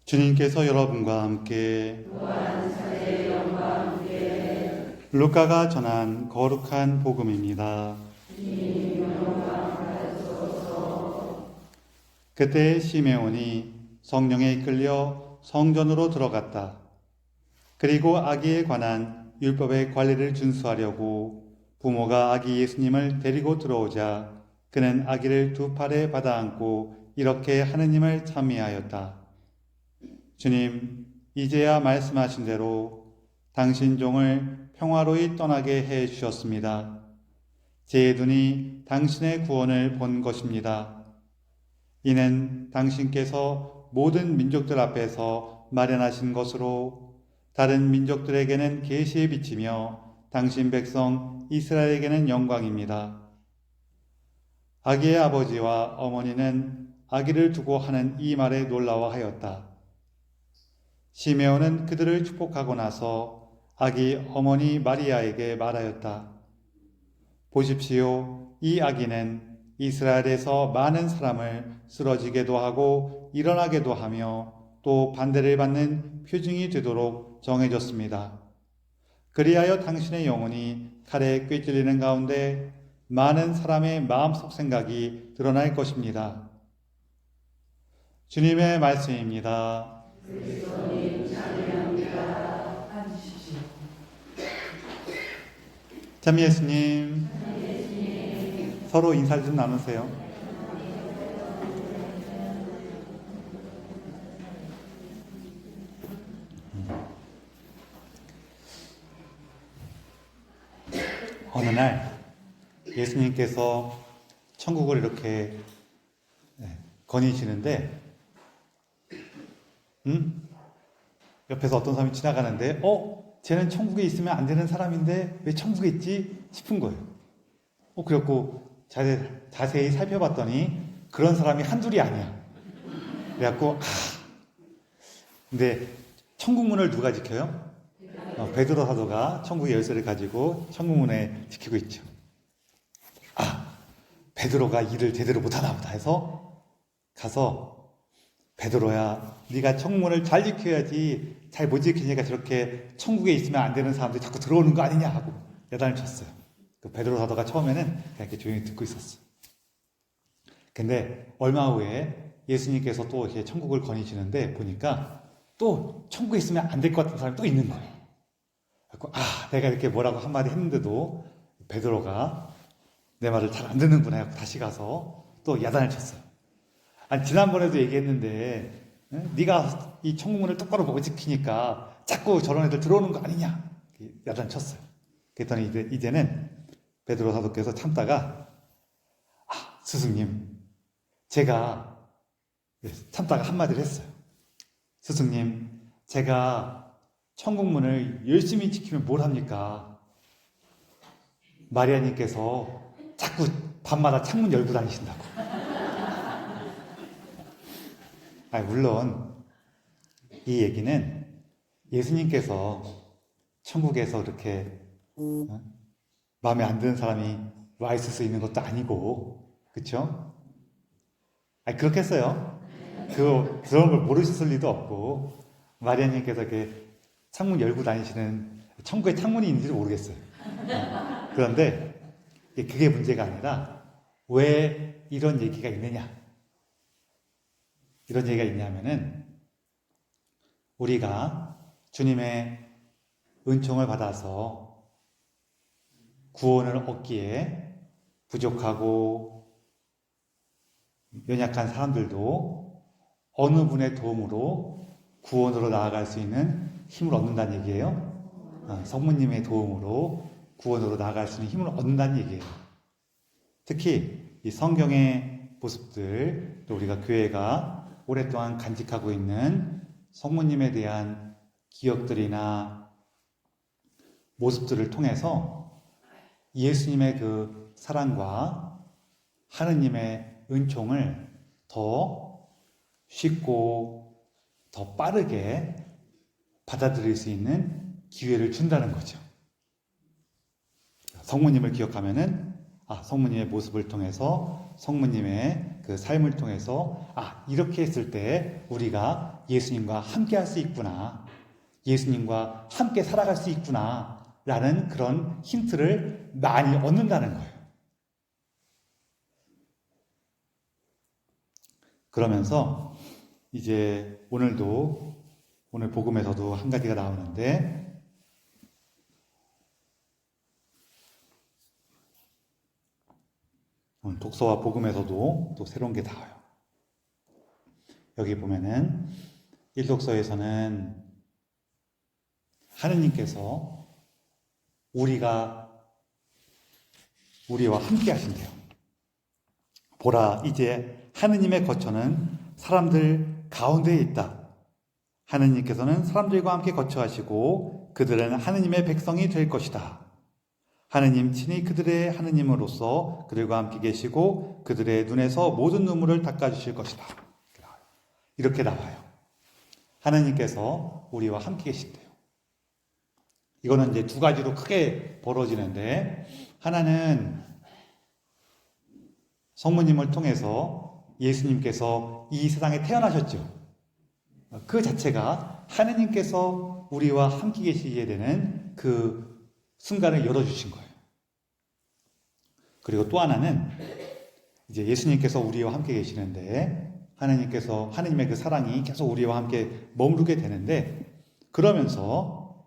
주님께서 여러분과 함께 루카가 전한 거룩한 복음입니다. 그때 시메온이 성령에 이끌려 성전으로 들어갔다. 그리고 아기에 관한 율법의 관리를 준수하려고 부모가 아기 예수님을 데리고 들어오자 그는 아기를 두 팔에 받아 안고 이렇게 하느님을 찬미하였다. 주님, 이제야 말씀하신 대로 당신 종을 평화로이 떠나게 해 주셨습니다. 제 눈이 당신의 구원을 본 것입니다. 이는 당신께서 모든 민족들 앞에서 마련하신 것으로 다른 민족들에게는 계시에 비치며 당신 백성 이스라엘에게는 영광입니다. 아기의 아버지와 어머니는 아기를 두고 하는 이 말에 놀라워하였다. 시메온은 그들을 축복하고 나서 아기 어머니 마리아에게 말하였다. 보십시오. 이 아기는 이스라엘에서 많은 사람을 쓰러지게도 하고 일어나게도 하며 또 반대를 받는 표징이 되도록 정해졌습니다. 그리하여 당신의 영혼이 칼에 꿰찔리는 가운데 많은 사람의 마음속 생각이 드러날 것입니다. 주님의 말씀입니다. 참 예수님, 서로 인사 좀 나누세요. 어느 날 예수님께서 천국을 이렇게 거니시는데 옆에서 어떤 사람이 지나가는데 쟤는 천국에 있으면 안 되는 사람인데 왜 천국에 있지? 싶은 거예요. 그래갖고 자세히 살펴봤더니 그런 사람이 한둘이 아니야. 그래갖고 근데 천국문을 누가 지켜요? 베드로 사도가 천국의 열쇠를 가지고 천국문에 지키고 있죠. 베드로가 일을 제대로 못하나 보다 해서 가서 베드로야, 네가 천국문을 잘 지켜야지 잘 못 지키니까 저렇게 천국에 있으면 안 되는 사람들이 자꾸 들어오는 거 아니냐 하고 야단을 쳤어요. 그 베드로 사도가 처음에는 그냥 이렇게 조용히 듣고 있었어요. 근데 얼마 후에 예수님께서 또 이렇게 천국을 거니시는데 보니까 또 천국에 있으면 안 될 것 같은 사람이 또 있는 거예요. 그래서 내가 이렇게 뭐라고 한마디 했는데도 베드로가 내 말을 잘 안 듣는구나 하고 다시 가서 또 야단을 쳤어요. 지난번에도 얘기했는데 네가 이 천국문을 똑바로 못 지키니까 자꾸 저런 애들 들어오는 거 아니냐 야단 쳤어요. 그랬더니 이제는 베드로 사도께서 참다가 스승님, 제가 참다가 한마디를 했어요. 스승님, 제가 천국문을 열심히 지키면 뭘 합니까? 마리아님께서 자꾸 밤마다 창문 열고 다니신다고. 물론 이 얘기는 예수님께서 천국에서 그렇게 마음에 안 드는 사람이 와 있을 수 있는 것도 아니고, 그렇죠? 그렇겠어요. 그런 걸 모르셨을 리도 없고, 마리아님께서 이렇게 창문 열고 다니시는 천국에 창문이 있는지도 모르겠어요. 그런데 그게 문제가 아니라 왜 이런 얘기가 있느냐? 이런 얘기가 있냐면은 우리가 주님의 은총을 받아서 구원을 얻기에 부족하고 연약한 사람들도 어느 분의 도움으로 구원으로 나아갈 수 있는 힘을 얻는다는 얘기예요. 성모님의 도움으로 구원으로 나아갈 수 있는 힘을 얻는다는 얘기예요. 특히 이 성경의 모습들, 또 우리가 교회가 오랫동안 간직하고 있는 성모님에 대한 기억들이나 모습들을 통해서 예수님의 그 사랑과 하느님의 은총을 더 쉽고 더 빠르게 받아들일 수 있는 기회를 준다는 거죠. 성모님을 기억하면은 성모님의 모습을 통해서, 성모님의 그 삶을 통해서, 이렇게 했을 때 우리가 예수님과 함께 할 수 있구나. 예수님과 함께 살아갈 수 있구나. 라는 그런 힌트를 많이 얻는다는 거예요. 그러면서 이제 오늘 복음에서도 한 가지가 나오는데, 독서와 복음에서도 또 새로운 게 나와요. 여기 보면은 1독서에서는 하느님께서 우리와 함께 하신대요. 보라, 이제 하느님의 거처는 사람들 가운데에 있다. 하느님께서는 사람들과 함께 거처하시고 그들은 하느님의 백성이 될 것이다. 하느님 친히 그들의 하느님으로서 그들과 함께 계시고 그들의 눈에서 모든 눈물을 닦아주실 것이다. 이렇게 나와요. 하느님께서 우리와 함께 계신대요. 이거는 이제 두 가지로 크게 벌어지는데, 하나는 성모님을 통해서 예수님께서 이 세상에 태어나셨죠. 그 자체가 하느님께서 우리와 함께 계시게 되는 그 순간을 열어주신 거예요. 그리고 또 하나는 이제 예수님께서 우리와 함께 계시는데, 하느님의 그 사랑이 계속 우리와 함께 머무르게 되는데, 그러면서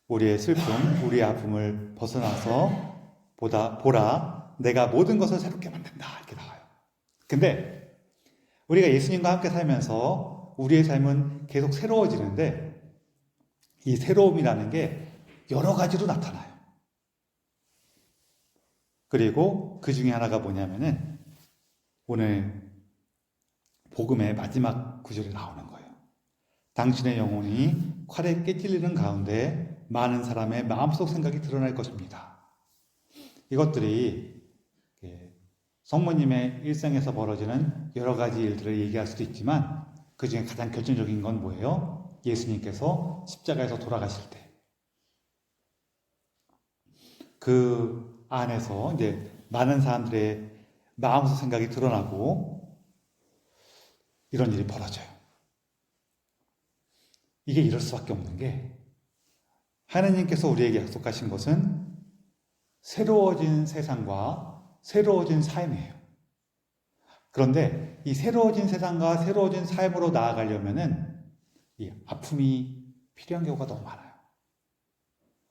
우리의 슬픔, 우리의 아픔을 벗어나서 보라, 내가 모든 것을 새롭게 만든다. 이렇게 나와요. 근데 우리가 예수님과 함께 살면서 우리의 삶은 계속 새로워지는데, 이 새로움이라는 게 여러 가지로 나타나요. 그리고 그 중에 하나가 뭐냐면은 오늘 복음의 마지막 구절에 나오는 거예요. 당신의 영혼이 칼에 깨찔리는 가운데 많은 사람의 마음속 생각이 드러날 것입니다. 이것들이 성모님의 일생에서 벌어지는 여러 가지 일들을 얘기할 수도 있지만, 그 중에 가장 결정적인 건 뭐예요? 예수님께서 십자가에서 돌아가실 때 그 안에서 이제 많은 사람들의 마음속 생각이 드러나고 이런 일이 벌어져요. 이게 이럴 수밖에 없는 게, 하나님께서 우리에게 약속하신 것은 새로워진 세상과 새로워진 삶이에요. 그런데 이 새로워진 세상과 새로워진 삶으로 나아가려면은 이 아픔이 필요한 경우가 너무 많아요.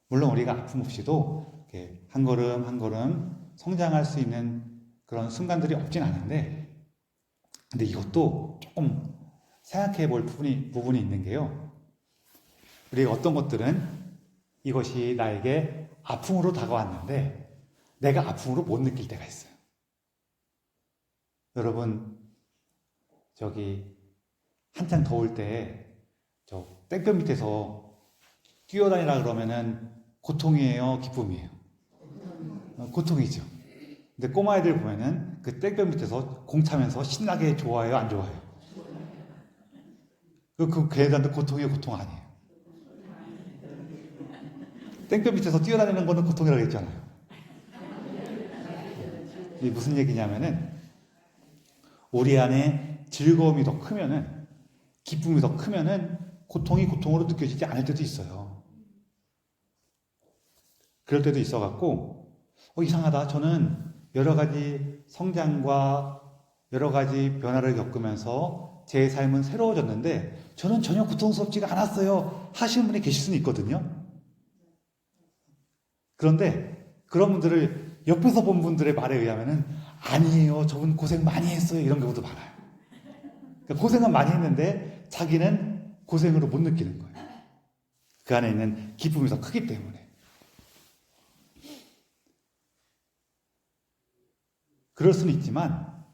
물론 우리가 아픔 없이도 이렇게 한 걸음 한 걸음 성장할 수 있는 그런 순간들이 없진 않은데, 근데 이것도 조금 생각해 볼 부분이 있는 게요. 우리가 어떤 것들은 이것이 나에게 아픔으로 다가왔는데 내가 아픔으로 못 느낄 때가 있어요. 여러분, 한창 더울 때 저 땡볕 밑에서 뛰어다니라 그러면은 고통이에요, 기쁨이에요? 고통이죠. 근데 꼬마애들 보면은 그 땡볕 밑에서 공 차면서 신나게 좋아해요, 안 좋아해요? 걔네들한테 고통이에요, 고통 아니에요? 땡볕 밑에서 뛰어다니는 거는 고통이라고 했잖아요. 이게 무슨 얘기냐면은, 우리 안에 즐거움이 더 크면은, 기쁨이 더 크면은 고통이 고통으로 느껴지지 않을 때도 있어요. 그럴 때도 있어갖고, 이상하다. 저는 여러 가지 성장과 여러 가지 변화를 겪으면서 제 삶은 새로워졌는데 저는 전혀 고통스럽지가 않았어요 하시는 분이 계실 수는 있거든요. 그런데 그런 분들을 옆에서 본 분들의 말에 의하면은 아니에요, 저분 고생 많이 했어요, 이런 경우도 많아요. 그러니까 고생은 많이 했는데 자기는 고생으로 못 느끼는 거예요. 그 안에 있는 기쁨이 더 크기 때문에. 그럴 수는 있지만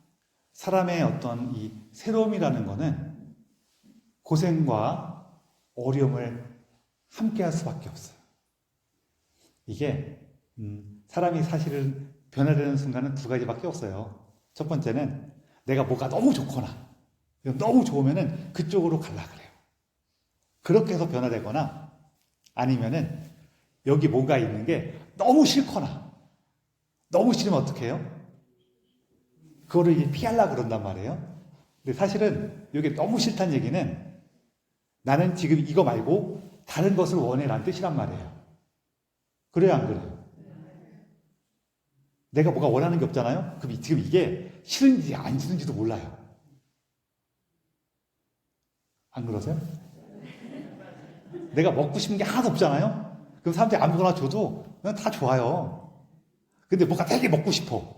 사람의 어떤 이 새로움이라는 거는 고생과 어려움을 함께 할 수밖에 없어요. 이게 사람이 사실은 변화되는 순간은 두 가지밖에 없어요. 첫 번째는 내가 뭐가 너무 좋거나 너무 좋으면은 그쪽으로 가려 그래요. 그렇게 해서 변화되거나, 아니면은 여기 뭔가 있는 게 너무 싫거나 너무 싫으면 어떻게 해요? 그거를 이제 피하려고 그런단 말이에요. 근데 사실은 이게 너무 싫다는 얘기는 나는 지금 이거 말고 다른 것을 원해 라는 뜻이란 말이에요. 그래요, 안 그래요? 내가 뭐가 원하는 게 없잖아요? 그럼 지금 이게 싫은지 안 싫은지도 몰라요. 안 그러세요? 내가 먹고 싶은 게 하나도 없잖아요? 그럼 사람들이 아무거나 줘도 그냥 다 좋아요. 근데 뭐가 되게 먹고 싶어.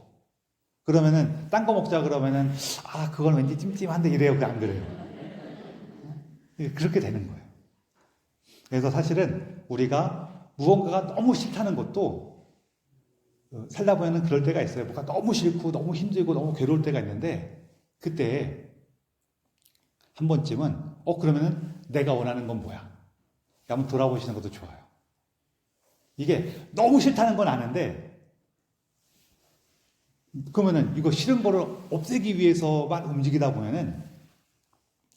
그러면은 딴 거 먹자 그러면은 그건 왠지 찜찜한데 이래요. 그게 안 그래요? 그렇게 되는 거예요. 그래서 사실은 우리가 무언가가 너무 싫다는 것도 살다 보면은 그럴 때가 있어요. 뭐가 너무 싫고 너무 힘들고 너무 괴로울 때가 있는데 그때 한 번쯤은 그러면은 내가 원하는 건 뭐야? 한번 돌아보시는 것도 좋아요. 이게 너무 싫다는 건 아는데 그러면은 이거 싫은 거를 없애기 위해서만 움직이다 보면은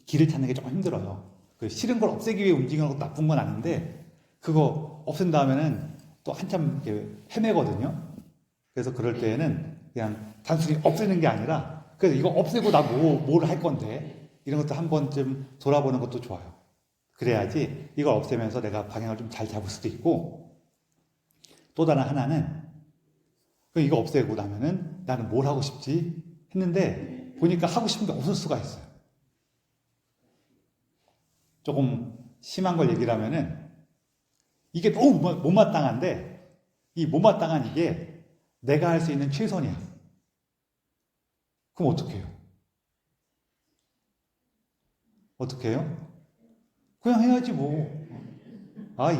길을 찾는 게 조금 힘들어요. 그 싫은 걸 없애기 위해 움직이는 것도 나쁜 건 아닌데 그거 없앤 다음에는 또 한참 이렇게 헤매거든요. 그래서 그럴 때에는 그냥 단순히 없애는 게 아니라 그래서 이거 없애고 나 뭘 할 건데 이런 것도 한 번쯤 돌아보는 것도 좋아요. 그래야지 이걸 없애면서 내가 방향을 좀 잘 잡을 수도 있고 또 다른 하나는 이거 없애고 나면은 나는 뭘 하고 싶지 했는데 보니까 하고 싶은 게 없을 수가 있어요. 조금 심한 걸 얘기를 하면은 이게 너무 못마땅한데 이 못마땅한 이게 내가 할 수 있는 최선이야. 그럼 어떻게 해요? 어떻게 해요? 그냥 해야지 뭐.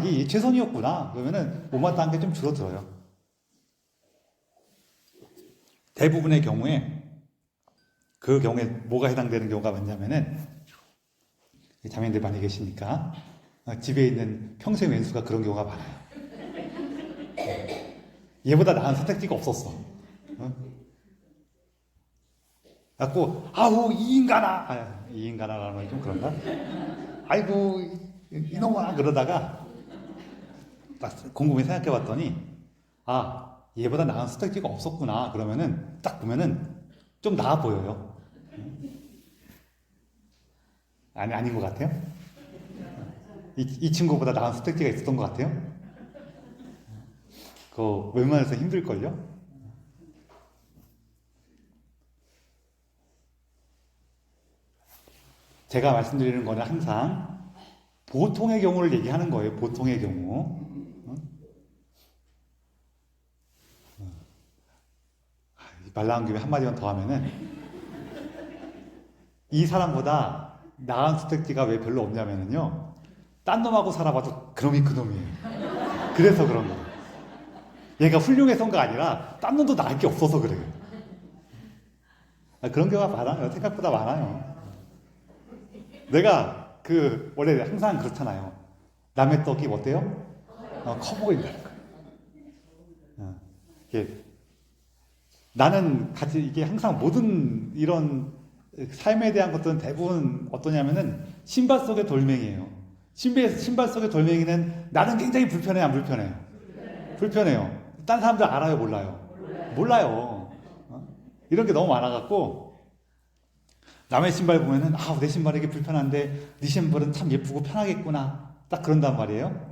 이게 최선이었구나. 그러면은 못마땅한 게 좀 줄어들어요. 대부분의 경우에 그 경우에 뭐가 해당되는 경우가 많냐면은 자매님들 많이 계시니까 집에 있는 평생 왼수가 그런 경우가 많아요. 얘보다 나은 선택지가 없었어. 갖고 이 인간아 이 인간아라는 말 좀 그런가? 아이고 이놈아 그러다가 딱 곰곰이 생각해봤더니 얘보다 나은 선택지가 없었구나. 그러면은 딱 보면은 좀 나아 보여요. 아닌 것 같아요? 이 친구보다 나은 선택지가 있었던 것 같아요? 그거 웬만해서 힘들걸요? 제가 말씀드리는 거는 항상 보통의 경우를 얘기하는 거예요. 보통의 경우. 말 나온 김에 한마디만 더 하면은 이 사람보다 나은 선택지가 왜 별로 없냐면요. 딴 놈하고 살아봐도 그놈이 그놈이에요. 그래서 그런 거예요. 얘가 훌륭해서가 아니라 딴 놈도 나을 게 없어서 그래요. 그런 경우가 많아요. 생각보다 많아요. 내가 원래 항상 그렇잖아요. 남의 떡이 어때요? 커 보인다는 거예요. 나는 이게 항상 모든 이런 삶에 대한 것들은 대부분 어떠냐면은 신발 속의 돌멩이에요. 신발 속의 돌멩이는 나는 굉장히 불편해요, 안 불편해요? 불편해요. 딴 사람들 알아요, 몰라요? 몰라요. 이런 게 너무 많아갖고 남의 신발 보면은 내 신발이 이게 불편한데 네 신발은 참 예쁘고 편하겠구나. 딱 그런단 말이에요.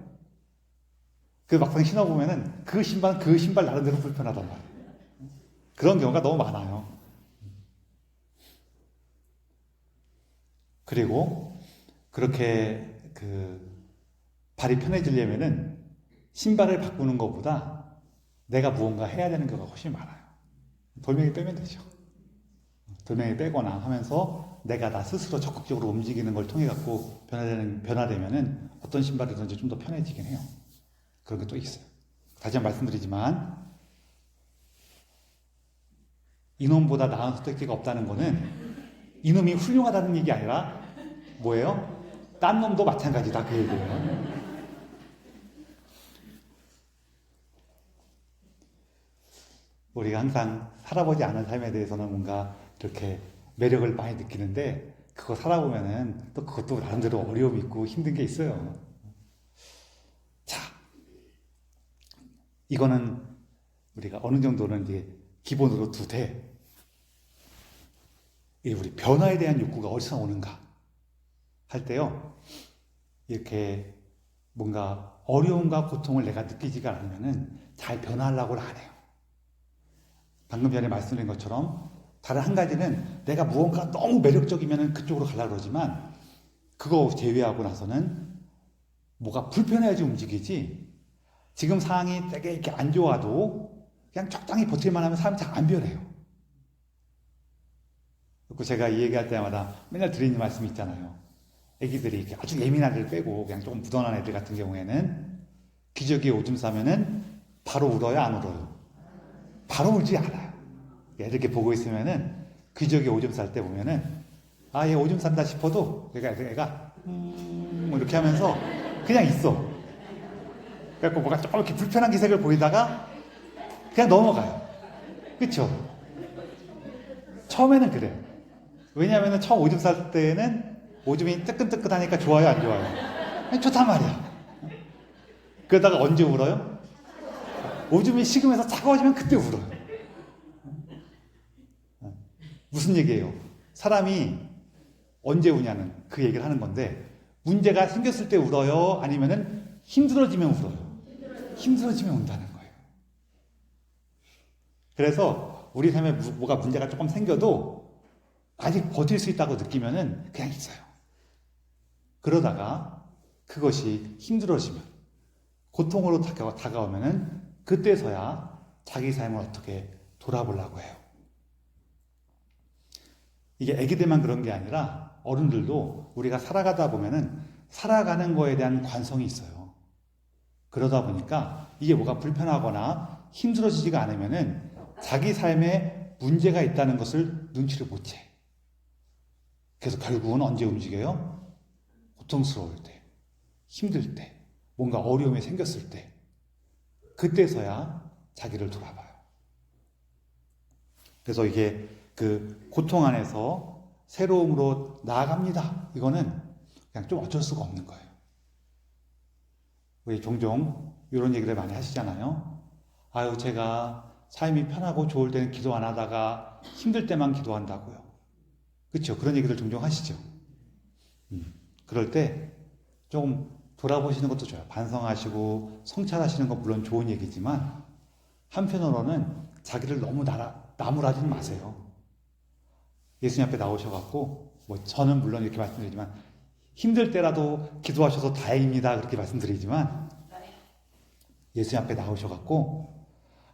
막상 신어보면은 그 신발 나름대로 불편하단 말이에요. 그런 경우가 너무 많아요. 그리고 그렇게 발이 편해지려면은 신발을 바꾸는 것보다 내가 무언가 해야 되는 경우가 훨씬 많아요. 돌멩이 빼면 되죠. 돌멩이 빼거나 하면서 내가 나 스스로 적극적으로 움직이는 걸 통해 갖고 변화되면은 어떤 신발이든지 좀 더 편해지긴 해요. 그런 게 또 있어요. 다시 한번 말씀드리지만 이놈보다 나은 선택지가 없다는 거는 이놈이 훌륭하다는 얘기 아니라 뭐예요? 딴 놈도 마찬가지다 그 얘기예요. 우리가 항상 살아보지 않은 삶에 대해서는 뭔가 이렇게 매력을 많이 느끼는데 그거 살아보면은 또 그것도 나름대로 어려움이 있고 힘든 게 있어요. 자, 이거는 우리가 어느 정도는 이제 기본으로 두되, 우리 변화에 대한 욕구가 어디서 오는가 할 때요, 이렇게 뭔가 어려움과 고통을 내가 느끼지가 않으면은 잘 변화하려고는 안 해요. 방금 전에 말씀드린 것처럼 다른 한 가지는 내가 무언가 너무 매력적이면은 그쪽으로 가려고 그러지만, 그거 제외하고 나서는 뭐가 불편해야지 움직이지, 지금 상황이 되게 이렇게 안 좋아도 그냥 적당히 버틸만 하면 사람이 잘 안 변해요. 그리고 제가 이 얘기할 때마다 맨날 드리는 말씀이 있잖아요. 애기들이 이렇게 아주 예민한 애들 빼고 그냥 조금 무던한 애들 같은 경우에는 기저귀에 오줌 싸면은 바로 울어요, 안 울어요? 바로 울지 않아요. 애들 이렇게 보고 있으면은 기저귀에 오줌 쌀 때 보면은 아, 얘 오줌 싼다 싶어도 애가 이렇게 하면서 그냥 있어. 그래갖고 뭐가 조금 이렇게 불편한 기색을 보이다가 그냥 넘어가요. 그쵸? 처음에는 그래요. 왜냐하면 처음 오줌 쌀 때는 오줌이 뜨끈뜨끈하니까 좋아요, 안 좋아요? 좋단 말이야. 그러다가 언제 울어요? 오줌이 식으면서 차가워지면 그때 울어요. 무슨 얘기예요? 사람이 언제 우냐는 그 얘기를 하는 건데, 문제가 생겼을 때 울어요? 아니면은 힘들어지면 울어요? 힘들어지면 운다는 거예요. 그래서 우리 삶에 뭐가 문제가 조금 생겨도 아직 버틸 수 있다고 느끼면은 그냥 있어요. 그러다가 그것이 힘들어지면, 고통으로 다가오면은 그때서야 자기 삶을 어떻게 돌아보려고 해요. 이게 애기들만 그런 게 아니라 어른들도 우리가 살아가다 보면은 살아가는 거에 대한 관성이 있어요. 그러다 보니까 이게 뭐가 불편하거나 힘들어지지가 않으면은 자기 삶에 문제가 있다는 것을 눈치를 못 채. 그래서 결국은 언제 움직여요? 고통스러울 때, 힘들 때, 뭔가 어려움이 생겼을 때, 그때서야 자기를 돌아봐요. 그래서 이게 그 고통 안에서 새로움으로 나아갑니다. 이거는 그냥 좀 어쩔 수가 없는 거예요. 우리 종종 이런 얘기를 많이 하시잖아요. 아유, 제가 삶이 편하고 좋을 때는 기도 안 하다가 힘들 때만 기도한다고요. 그렇죠? 그런 얘기를 종종 하시죠. 그럴 때 좀 돌아보시는 것도 좋아요. 반성하시고 성찰하시는 건 물론 좋은 얘기지만, 한편으로는 자기를 너무 나무라지는 마세요. 예수님 앞에 나오셔갖고, 저는 물론 이렇게 말씀드리지만, 힘들 때라도 기도하셔서 다행입니다, 그렇게 말씀드리지만, 예수님 앞에 나오셔갖고,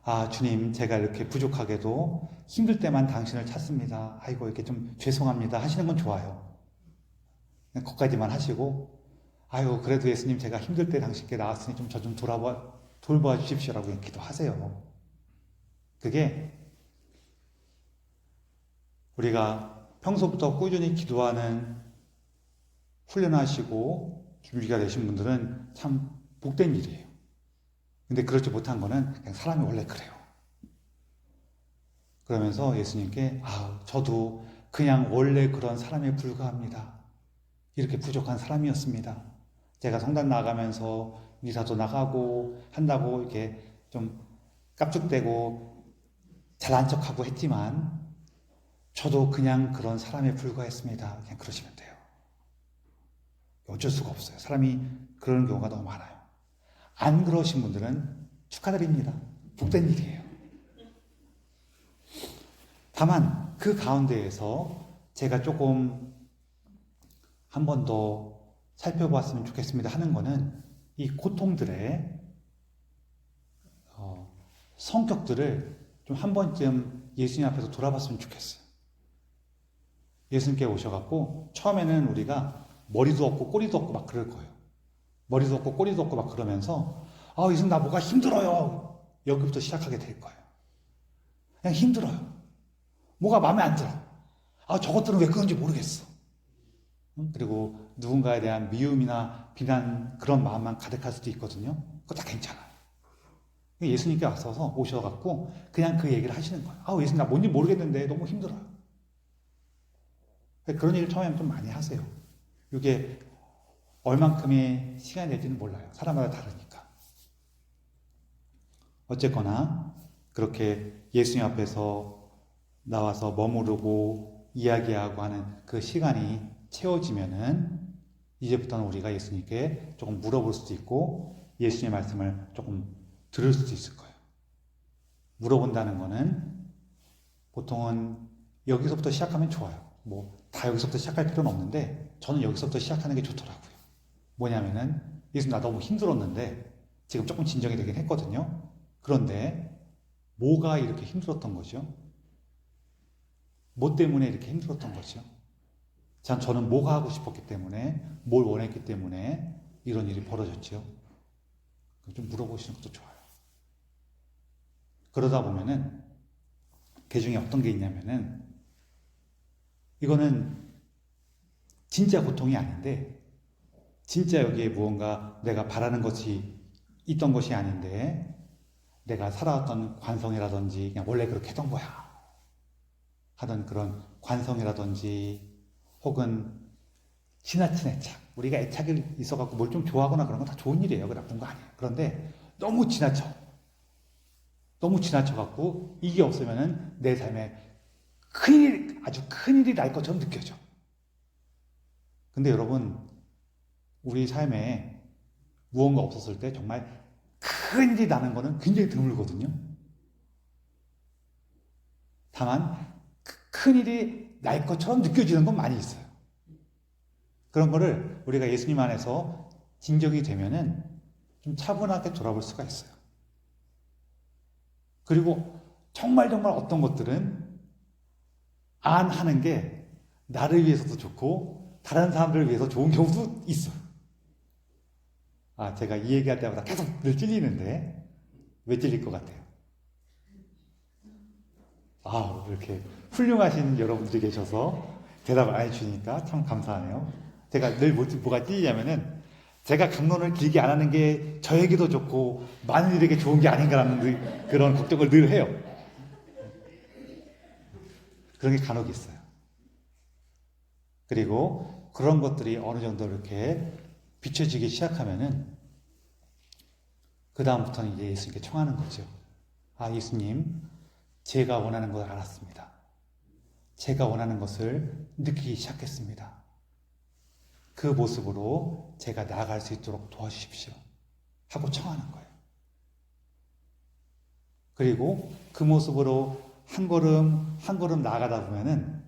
아, 주님, 제가 이렇게 부족하게도 힘들 때만 당신을 찾습니다. 아이고, 이렇게 좀 죄송합니다 하시는 건 좋아요. 그냥 거기까지만 하시고, 아유, 그래도 예수님, 제가 힘들 때 당신께 나왔으니 좀 저 좀 돌봐 주십시오라고 기도하세요. 그게 우리가 평소부터 꾸준히 기도하는, 훈련하시고 준비가 되신 분들은 참 복된 일이에요. 근데 그렇지 못한 거는 그냥 사람이 원래 그래요. 그러면서 예수님께, 아, 저도 그냥 원래 그런 사람에 불과합니다. 이렇게 부족한 사람이었습니다. 제가 성당 나가면서 미사도 나가고 한다고 이렇게 좀 깝죽대고 잘난 척하고 했지만, 저도 그냥 그런 사람에 불과했습니다. 그냥 그러시면 돼요. 어쩔 수가 없어요. 사람이 그런 경우가 너무 많아요. 안 그러신 분들은 축하드립니다. 복된 일이에요. 다만 그 가운데에서 제가 조금 한 번 더 살펴봤으면 좋겠습니다 하는 거는, 이 고통들의 성격들을 좀 한 번쯤 예수님 앞에서 돌아봤으면 좋겠어요. 예수님께 오셔갖고 처음에는 우리가 머리도 없고 꼬리도 없고 막 그럴 거예요. 머리도 없고 꼬리도 없고 막 그러면서, 아, 예수님, 나 뭐가 힘들어요. 여기부터 시작하게 될 거예요. 그냥 힘들어요. 뭐가 마음에 안 들어. 아, 저것들은 왜 그런지 모르겠어. 그리고 누군가에 대한 미움이나 비난, 그런 마음만 가득할 수도 있거든요. 그거 다 괜찮아요. 예수님께 오셔갖고 그냥 그 얘기를 하시는 거예요. 아, 예수님, 나 뭔지 모르겠는데 너무 힘들어요. 그런 얘기를 처음에는 좀 많이 하세요. 이게 얼만큼의 시간이 될지는 몰라요. 사람마다 다르니까. 어쨌거나 그렇게 예수님 앞에서 나와서 머무르고 이야기하고 하는 그 시간이 채워지면은 이제부터는 우리가 예수님께 조금 물어볼 수도 있고 예수님의 말씀을 조금 들을 수도 있을 거예요. 물어본다는 거는 보통은 여기서부터 시작하면 좋아요. 뭐 다 여기서부터 시작할 필요는 없는데 저는 여기서부터 시작하는 게 좋더라고요. 뭐냐면은 예수님 나 너무 힘들었는데 지금 조금 진정이 되긴 했거든요. 그런데 뭐가 이렇게 힘들었던 거죠? 뭐 때문에 이렇게 힘들었던 거죠? 저는 뭐가 하고 싶었기 때문에 뭘 원했기 때문에 이런 일이 벌어졌죠. 좀 물어보시는 것도 좋아요. 그러다 보면은 그 중에 어떤 게 있냐면은 이거는 진짜 고통이 아닌데 진짜 여기에 무언가 내가 바라는 것이 있던 것이 아닌데 내가 살아왔던 관성이라든지 그냥 원래 그렇게 했던 거야 하던 그런 관성이라든지 혹은 지나친 애착 우리가 애착이 있어갖고 뭘 좀 좋아하거나 그런 건 다 좋은 일이에요. 그 나쁜 거 아니에요. 그런데 너무 지나쳐갖고 이게 없으면은 내 삶에 큰일, 아주 큰일이 날 것처럼 느껴져. 근데 여러분, 우리 삶에 무언가 없었을 때 정말 큰일이 나는 거는 굉장히 드물거든요. 다만, 큰일이 날 것처럼 느껴지는 건 많이 있어요. 그런 거를 우리가 예수님 안에서 진정이 되면은 좀 차분하게 돌아볼 수가 있어요. 그리고 정말 어떤 것들은 안 하는 게 나를 위해서도 좋고 다른 사람들을 위해서 좋은 경우도 있어요. 제가 이 얘기할 때마다 계속 늘 찔리는데 왜 찔릴 것 같아요? 이렇게 훌륭하신 여러분들이 계셔서 대답을 안 해주니까 참 감사하네요. 제가 늘 뭐가 찔리냐면은 제가 강론을 길게 안 하는 게 저에게도 좋고 많은 이에게 좋은 게 아닌가라는 그런 걱정을 늘 해요. 그런 게 간혹 있어요. 그리고 그런 것들이 어느 정도 이렇게 비춰지기 시작하면은 그 다음부터는 이제 예수님께 청하는 거죠. 예수님, 제가 원하는 걸 알았습니다. 제가 원하는 것을 느끼기 시작했습니다. 그 모습으로 제가 나아갈 수 있도록 도와주십시오. 하고 청하는 거예요. 그리고 그 모습으로 한 걸음 나아가다 보면은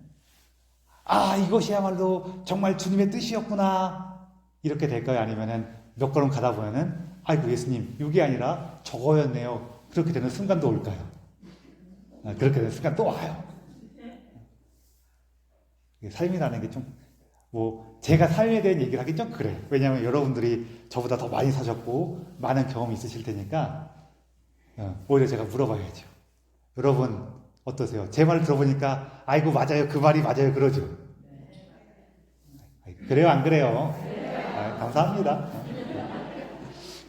이것이야말로 정말 주님의 뜻이었구나 이렇게 될까요? 아니면은 몇 걸음 가다 보면은 아이고 예수님 이게 아니라 저거였네요. 그렇게 되는 순간도 올까요? 그렇게 되는 순간 또 와요. 삶이라는 게 좀 제가 삶에 대한 얘기를 하기 좀 그래요. 왜냐하면 여러분들이 저보다 더 많이 사셨고 많은 경험이 있으실 테니까 오히려 제가 물어봐야죠. 여러분 어떠세요? 제 말을 들어보니까 아이고 맞아요. 그 말이 맞아요. 그러죠. 그래요? 안 그래요? 감사합니다.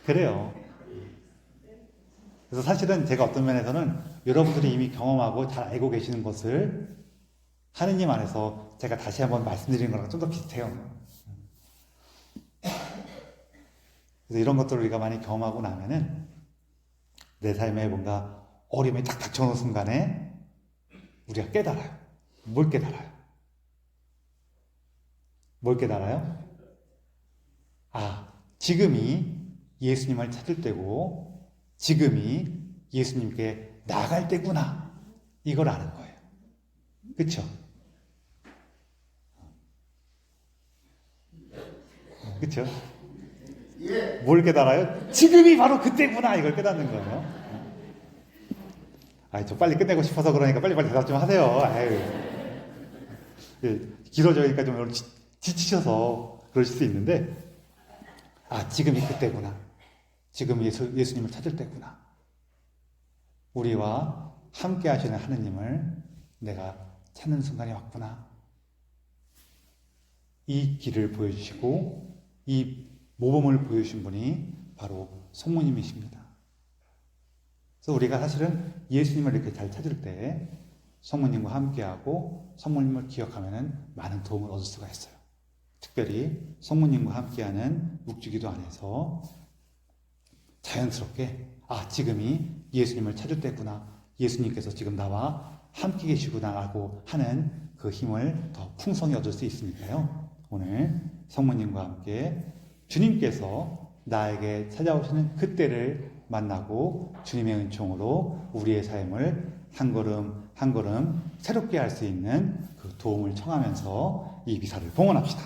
그래요. 그래서 사실은 제가 어떤 면에서는 여러분들이 이미 경험하고 잘 알고 계시는 것을 하느님 안에서 제가 다시 한번 말씀드리는 거랑 좀 더 비슷해요. 그래서 이런 것들을 우리가 많이 경험하고 나면은 내 삶에 뭔가 어려움이 딱 닥쳐오는 순간에 우리가 깨달아요. 뭘 깨달아요? 뭘 깨달아요? 지금이 예수님을 찾을 때고 지금이 예수님께 나갈 때구나. 이걸 아는 거예요. 그쵸? 그쵸? 뭘 깨달아요? 지금이 바로 그때구나. 이걸 깨닫는 거예요. 저 빨리 끝내고 싶어서 그러니까 빨리빨리 대답 좀 하세요. 길어져니까 좀 지치셔서 그러실 수 있는데, 지금이 그때구나. 지금 예수님을 찾을 때구나. 우리와 함께 하시는 하느님을 내가 찾는 순간이 왔구나. 이 길을 보여주시고, 이 모범을 보여주신 분이 바로 성모님이십니다. 그래서 우리가 사실은 예수님을 이렇게 잘 찾을 때 성모님과 함께하고 성모님을 기억하면 많은 도움을 얻을 수가 있어요. 특별히 성모님과 함께하는 묵주기도 안에서 자연스럽게 지금이 예수님을 찾을 때구나 예수님께서 지금 나와 함께 계시구나라고 하는 그 힘을 더 풍성히 얻을 수 있으니까요. 오늘 성모님과 함께 주님께서 나에게 찾아오시는 그때를 만나고 주님의 은총으로 우리의 삶을 한 걸음 한 걸음 새롭게 할 수 있는 그 도움을 청하면서 이 미사를 봉헌합시다.